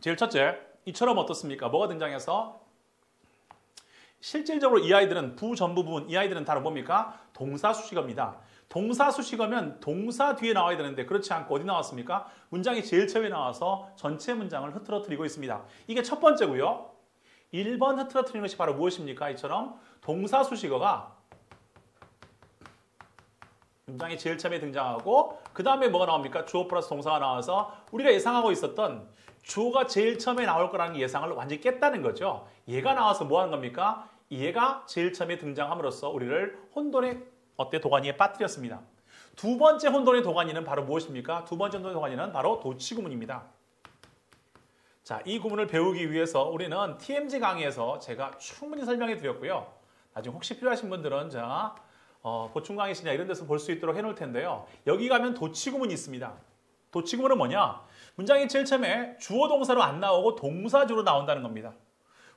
제일 첫째, 이처럼 어떻습니까? 뭐가 등장해서 실질적으로 이 아이들은 부전부 부분, 이 아이들은 다른 뭡니까? 동사수식어입니다. 동사수식어면 동사 뒤에 나와야 되는데 그렇지 않고 어디 나왔습니까? 문장이 제일 처음에 나와서 전체 문장을 흐트러뜨리고 있습니다. 이게 첫 번째고요. 1번 흐트러뜨리는 것이 바로 무엇입니까? 이처럼 동사수식어가 문장이 제일 처음에 등장하고 그 다음에 뭐가 나옵니까? 주어 플러스 동사가 나와서 우리가 예상하고 있었던 주어가 제일 처음에 나올 거라는 예상을 완전히 깼다는 거죠. 얘가 나와서 뭐 하는 겁니까? 얘가 제일 처음에 등장함으로써 우리를 혼돈의 도가니에 빠뜨렸습니다. 두 번째 혼돈의 도가니는 바로 무엇입니까? 두 번째 혼돈의 도가니는 바로 도치구문입니다. 자, 이 구문을 배우기 위해서 우리는 TMG 강의에서 제가 충분히 설명해 드렸고요. 나중에 혹시 필요하신 분들은 보충 강의시나 이런 데서 볼 수 있도록 해놓을 텐데요. 여기 가면 도치구문이 있습니다. 도치구문은 뭐냐? 문장이 제일 처음에 주어 동사로 안 나오고 동사주로 나온다는 겁니다.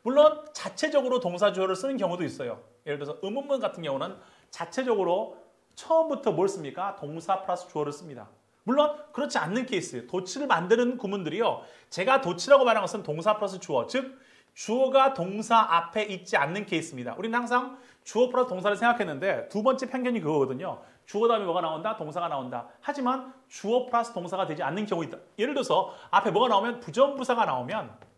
물론 자체적으로 동사주어를 쓰는 경우도 있어요. 예를 들어서 의문문 같은 경우는 자체적으로 처음부터 뭘 씁니까? 동사 플러스 주어를 씁니다. 물론 그렇지 않는 케이스, 도치를 만드는 구문들이요. 제가 도치라고 말한 것은 동사 플러스 주어, 즉 주어가 동사 앞에 있지 않는 케이스입니다. 우리는 항상 주어 플러스 동사를 생각했는데 두 번째 편견이 그거거든요. 주어 다음에 뭐가 나온다? 동사가 나온다. 하지만 주어 플러스 동사가 되지 않는 경우 있다. 예를 들어서 앞에 뭐가 나오면 부정부사가 나오면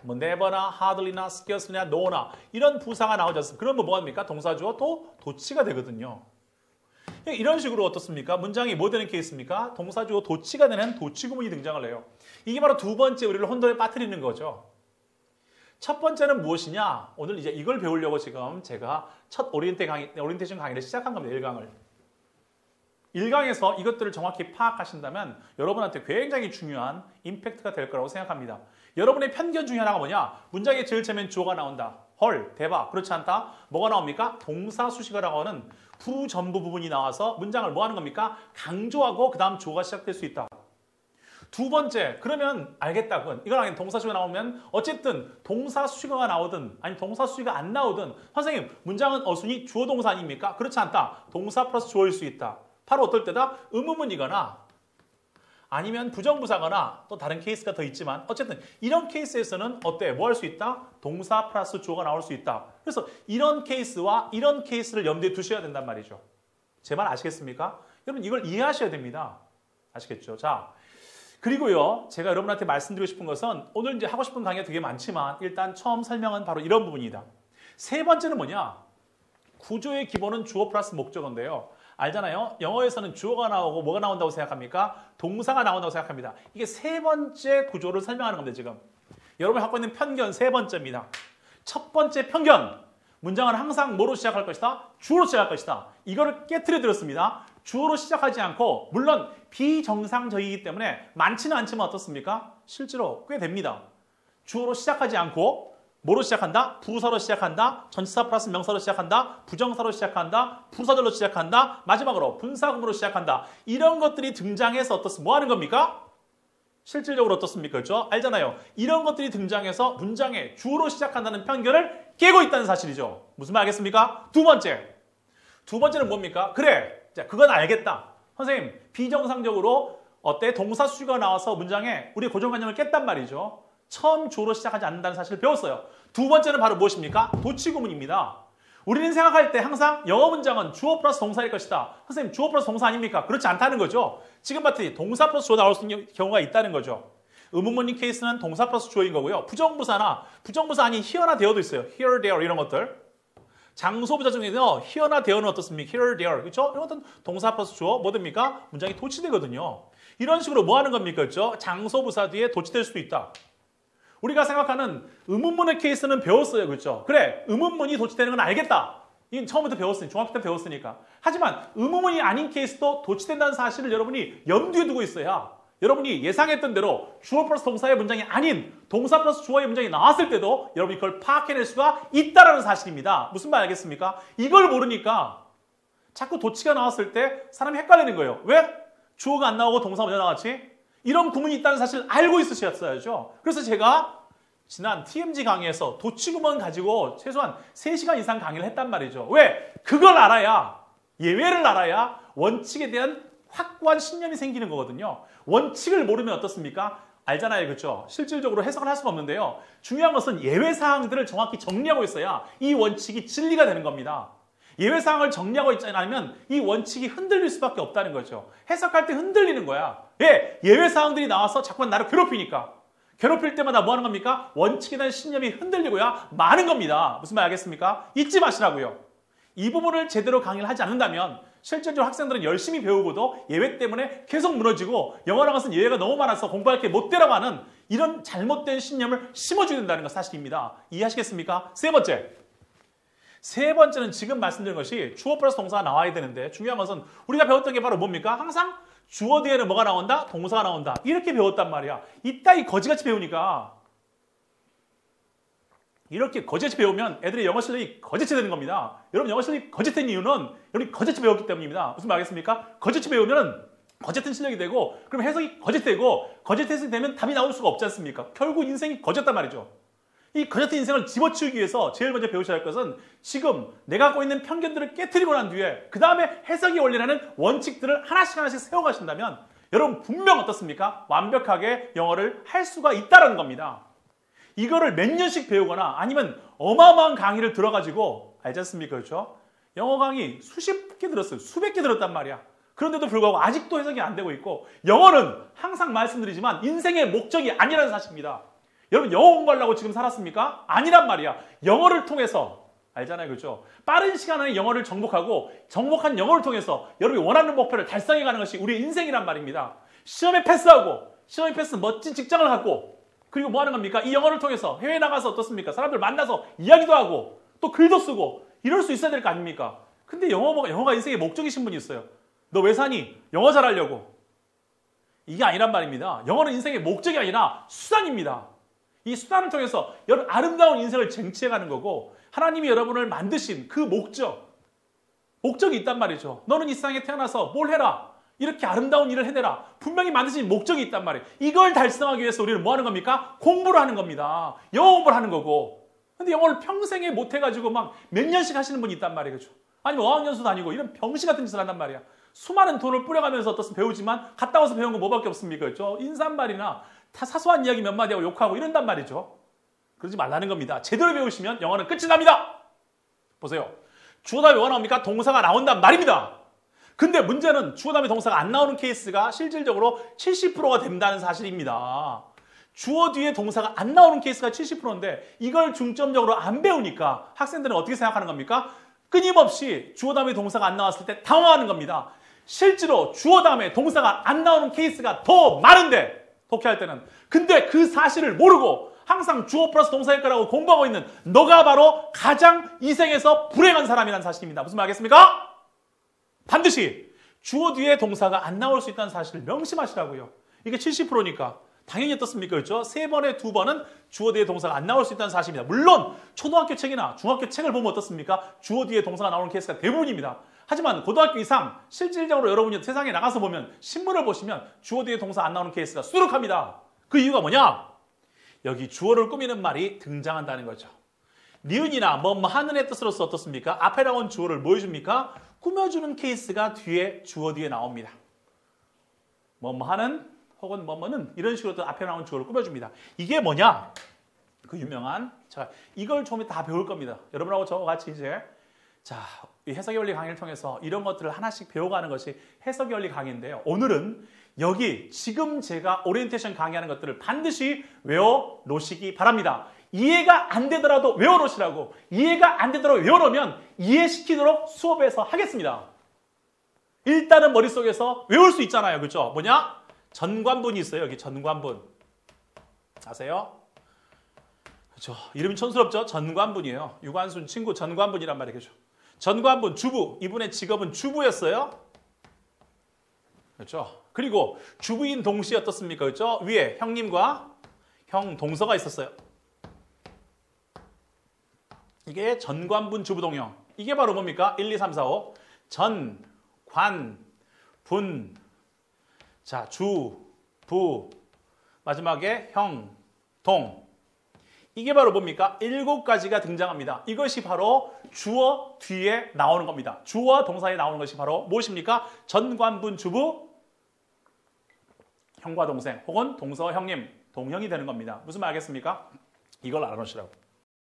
뭐 never나 hardly나 scarcely나 no나 이런 부사가 나오지 않습니까? 그러면 뭐가 됩니까? 동사주어 또 도치가 되거든요. 이런 식으로 어떻습니까? 문장이 뭐 되는 케이스입니까? 동사주어 도치가 되는 도치구문이 등장을 해요. 이게 바로 두 번째 우리를 혼돈에 빠뜨리는 거죠. 첫 번째는 무엇이냐? 오늘 이제 이걸 배우려고 지금 제가 첫 오리엔테이션 강의를 시작한 겁니다. 1강을. 1강에서 이것들을 정확히 파악하신다면 여러분한테 굉장히 중요한 임팩트가 될 거라고 생각합니다. 여러분의 편견 중에 하나가 뭐냐? 문장의 제일 처음엔 주어가 나온다. 헐, 대박. 그렇지 않다? 뭐가 나옵니까? 동사수식어라고 하는 부전부 부분이 나와서 문장을 뭐 하는 겁니까? 강조하고 그 다음 주어가 시작될 수 있다. 두 번째, 그러면 알겠다. 그건 이건 동사수식어가 나오면 어쨌든 동사수식어가 나오든 아니면 동사수식어가 안 나오든 선생님, 문장은 어순이 주어 동사 아닙니까? 그렇지 않다. 동사 플러스 주어일 수 있다. 바로 어떨 때다? 의문문이거나 아니면 부정부사거나 또 다른 케이스가 더 있지만 어쨌든 이런 케이스에서는 어때? 뭐 할 수 있다? 동사 플러스 주어가 나올 수 있다. 그래서 이런 케이스와 이런 케이스를 염두에 두셔야 된단 말이죠. 제 말 아시겠습니까? 여러분 이걸 이해하셔야 됩니다. 아시겠죠? 자, 그리고요. 제가 여러분한테 말씀드리고 싶은 것은 오늘 이제 하고 싶은 강의가 되게 많지만 일단 처음 설명은 바로 이런 부분이다. 세 번째는 뭐냐? 구조의 기본은 주어 플러스 목적어인데요. 알잖아요. 영어에서는 주어가 나오고 뭐가 나온다고 생각합니까? 동사가 나온다고 생각합니다. 이게 세 번째 구조를 설명하는 겁니다. 지금. 여러분이 갖고 있는 편견 세 번째입니다. 첫 번째 편견. 문장은 항상 뭐로 시작할 것이다? 주어로 시작할 것이다. 이거를 깨트려 드렸습니다. 주어로 시작하지 않고 물론 비정상적이기 때문에 많지는 않지만 어떻습니까? 실제로 꽤 됩니다. 주어로 시작하지 않고 뭐로 시작한다? 부사로 시작한다. 전치사 플러스 명사로 시작한다. 부정사로 시작한다. 부사절로 시작한다. 마지막으로 분사구문으로 시작한다. 이런 것들이 등장해서 어떻습니까? 뭐 하는 겁니까? 실질적으로 어떻습니까? 그렇죠? 알잖아요. 이런 것들이 등장해서 문장에 주어로 시작한다는 편견을 깨고 있다는 사실이죠. 무슨 말 알겠습니까? 두 번째는 뭡니까? 그래. 자, 그건 알겠다. 선생님, 비정상적으로 어때? 동사수식어가 나와서 문장에 우리의 고정관념을 깼단 말이죠. 처음 주어로 시작하지 않는다는 사실을 배웠어요. 두 번째는 바로 무엇입니까? 도치구문입니다. 우리는 생각할 때 항상 영어 문장은 주어 플러스 동사일 것이다. 선생님, 주어 플러스 동사 아닙니까? 그렇지 않다는 거죠. 지금 봤더니 동사 플러스 주어 나올 수 있는 경우가 있다는 거죠. 의문문인 케이스는 동사 플러스 주어인 거고요. 부정부사 아닌 here나 there도 있어요. here, there 이런 것들. 장소부사 중에서 here나 there는 어떻습니까? here, there. 그렇죠? 이런 것들은 동사 플러스 주어 뭐 됩니까? 문장이 도치되거든요. 이런 식으로 뭐 하는 겁니까? 그렇죠? 장소부사 뒤에 도치될 수도 있다. 우리가 생각하는 의문문의 케이스는 배웠어요. 그렇죠? 그래, 의문문이 도치되는 건 알겠다. 이건 처음부터 배웠으니, 중학교 때 배웠으니까. 하지만 의문문이 아닌 케이스도 도치된다는 사실을 여러분이 염두에 두고 있어야 여러분이 예상했던 대로 주어 플러스 동사의 문장이 아닌 동사 플러스 주어의 문장이 나왔을 때도 여러분이 그걸 파악해낼 수가 있다는 사실입니다. 무슨 말 알겠습니까? 이걸 모르니까 자꾸 도치가 나왔을 때 사람이 헷갈리는 거예요. 왜? 주어가 안 나오고 동사 먼저 나왔지? 이런 구문이 있다는 사실을 알고 있으셨어야죠. 그래서 제가 지난 TMG 강의에서 도치구문 가지고 최소한 3시간 이상 강의를 했단 말이죠. 왜? 그걸 알아야, 예외를 알아야 원칙에 대한 확고한 신념이 생기는 거거든요. 원칙을 모르면 어떻습니까? 알잖아요. 그렇죠? 실질적으로 해석을 할 수가 없는데요. 중요한 것은 예외 사항들을 정확히 정리하고 있어야 이 원칙이 진리가 되는 겁니다. 예외 사항을 정리하고 있지 않으면 이 원칙이 흔들릴 수밖에 없다는 거죠. 해석할 때 흔들리는 거야. 왜? 예외 사항들이 나와서 자꾸만 나를 괴롭히니까. 괴롭힐 때마다 뭐 하는 겁니까? 원칙에 대한 신념이 흔들리고야 마는 겁니다. 무슨 말 알겠습니까? 잊지 마시라고요. 이 부분을 제대로 강의를 하지 않는다면 실질적으로 학생들은 열심히 배우고도 예외 때문에 계속 무너지고 영어라는 것은 예외가 너무 많아서 공부할 게 못 되라고 하는 이런 잘못된 신념을 심어줘야 된다는 것 사실입니다. 이해하시겠습니까? 세 번째는 지금 말씀드린 것이 주어 플러스 동사가 나와야 되는데 중요한 것은 우리가 배웠던 게 바로 뭡니까? 항상 주어 뒤에는 뭐가 나온다? 동사가 나온다. 이렇게 배웠단 말이야. 이따위 거지같이 배우니까 이렇게 거지같이 배우면 애들의 영어 실력이 거지같이 되는 겁니다. 여러분 영어 실력이 거지된 이유는 여러분이 거지같이 배웠기 때문입니다. 무슨 말 알겠습니까? 거지같이 배우면 거짓된 실력이 되고 그럼 해석이 거짓되고 거짓해석이 되면 답이 나올 수가 없지 않습니까? 결국 인생이 거짓단 말이죠. 이 거짓된 인생을 집어치우기 위해서 제일 먼저 배우셔야 할 것은 지금 내가 갖고 있는 편견들을 깨트리고 난 뒤에 그 다음에 해석이 원리라는 원칙들을 하나씩 세워가신다면 여러분 분명 어떻습니까? 완벽하게 영어를 할 수가 있다는 겁니다. 이거를 몇 년씩 배우거나 아니면 어마어마한 강의를 들어가지고 알지 않습니까? 그렇죠? 영어 강의 수십 개 들었어요. 수백 개 들었단 말이야. 그런데도 불구하고 아직도 해석이 안 되고 있고 영어는 항상 말씀드리지만 인생의 목적이 아니라는 사실입니다. 여러분 영어 공부하려고 지금 살았습니까? 아니란 말이야. 영어를 통해서 알잖아요. 그렇죠? 빠른 시간 안에 영어를 정복하고 정복한 영어를 통해서 여러분이 원하는 목표를 달성해가는 것이 우리의 인생이란 말입니다. 시험에 패스하고 시험에 패스 멋진 직장을 갖고 그리고 뭐 하는 겁니까? 이 영어를 통해서 해외에 나가서 어떻습니까? 사람들 만나서 이야기도 하고 또 글도 쓰고 이럴 수 있어야 될 거 아닙니까? 근데 영어가 인생의 목적이신 분이 있어요. 너 왜 사니? 영어 잘하려고. 이게 아니란 말입니다. 영어는 인생의 목적이 아니라 수단입니다. 이 수단을 통해서 여러분 아름다운 인생을 쟁취해가는 거고 하나님이 여러분을 만드신 그 목적이 있단 말이죠. 너는 이 세상에 태어나서 뭘 해라. 이렇게 아름다운 일을 해내라. 분명히 만드신 목적이 있단 말이에요. 이걸 달성하기 위해서 우리는 뭐 하는 겁니까? 공부를 하는 겁니다. 영어 공부를 하는 거고. 근데 영어를 평생에 못해가지고 막 몇 년씩 하시는 분이 있단 말이에요. 그렇죠? 아니면 어학연수 다니고 이런 병신 같은 짓을 한단 말이야. 수많은 돈을 뿌려가면서 어떻습 배우지만 갔다 와서 배운 거 뭐밖에 없습니까? 그렇죠? 인사말이나 다 사소한 이야기 몇 마디 하고 욕하고 이런단 말이죠. 그러지 말라는 겁니다. 제대로 배우시면 영어는 끝이 납니다. 보세요. 주어 다음에 뭐가 나옵니까? 동사가 나온단 말입니다. 근데 문제는 주어 다음에 동사가 안 나오는 케이스가 실질적으로 70%가 된다는 사실입니다. 주어 뒤에 동사가 안 나오는 케이스가 70%인데 이걸 중점적으로 안 배우니까 학생들은 어떻게 생각하는 겁니까? 끊임없이 주어 다음에 동사가 안 나왔을 때 당황하는 겁니다. 실제로 주어 다음에 동사가 안 나오는 케이스가 더 많은데 독해할 때는 근데 그 사실을 모르고 항상 주어 플러스 동사일 거라고 공부하고 있는 너가 바로 가장 이 생에서 불행한 사람이라는 사실입니다. 무슨 말 하겠습니까? 반드시 주어 뒤에 동사가 안 나올 수 있다는 사실을 명심하시라고요. 이게 70%니까 당연히 어떻습니까? 그렇죠? 3번에 2번은 주어 뒤에 동사가 안 나올 수 있다는 사실입니다. 물론 초등학교 책이나 중학교 책을 보면 어떻습니까? 주어 뒤에 동사가 나오는 케이스가 대부분입니다. 하지만 고등학교 이상 실질적으로 여러분이 세상에 나가서 보면 신문을 보시면 주어 뒤에 동사 안 나오는 케이스가 수두룩합니다. 그 이유가 뭐냐? 여기 주어를 꾸미는 말이 등장한다는 거죠. 니은이나 뭐뭐 하는의 뜻으로서 어떻습니까? 앞에 나온 주어를 뭐 해줍니까? 꾸며주는 케이스가 뒤에 주어 뒤에 나옵니다. 뭐뭐 하는 혹은 뭐뭐는 이런 식으로 또 앞에 나온 주어를 꾸며줍니다. 이게 뭐냐? 그 유명한 자 이걸 좀 다 배울 겁니다. 여러분하고 저와 같이 이제 자 이 해석의 원리 강의를 통해서 이런 것들을 하나씩 배워가는 것이 해석의 원리 강의인데요. 오늘은 여기 지금 제가 오리엔테이션 강의하는 것들을 반드시 외워놓으시기 바랍니다. 이해가 안 되더라도 외워놓으시라고. 이해가 안 되더라도 외워놓으면 이해시키도록 수업에서 하겠습니다. 일단은 머릿속에서 외울 수 있잖아요. 그렇죠? 뭐냐? 전관분이 있어요. 여기 전관분. 아세요? 그렇죠. 이름이 촌스럽죠? 전관분이에요. 유관순 친구 전관분이란 말이죠. 전관분, 주부. 이분의 직업은 주부였어요. 그렇죠. 그리고 주부인 동시에 어떻습니까? 그렇죠? 위에 형님과 형 동서가 있었어요. 이게 전관분 주부동형. 이게 바로 뭡니까? 1, 2, 3, 4, 5. 전, 관, 분. 자, 주, 부. 마지막에 형, 동. 이게 바로 뭡니까? 7가지가 등장합니다. 이것이 바로 주어 뒤에 나오는 겁니다. 주어와 동사에 나오는 것이 바로 무엇입니까? 전관분 주부, 형과 동생 혹은 동서 형님. 동형이 되는 겁니다. 무슨 말 알겠습니까? 이걸 알아놓으시라고.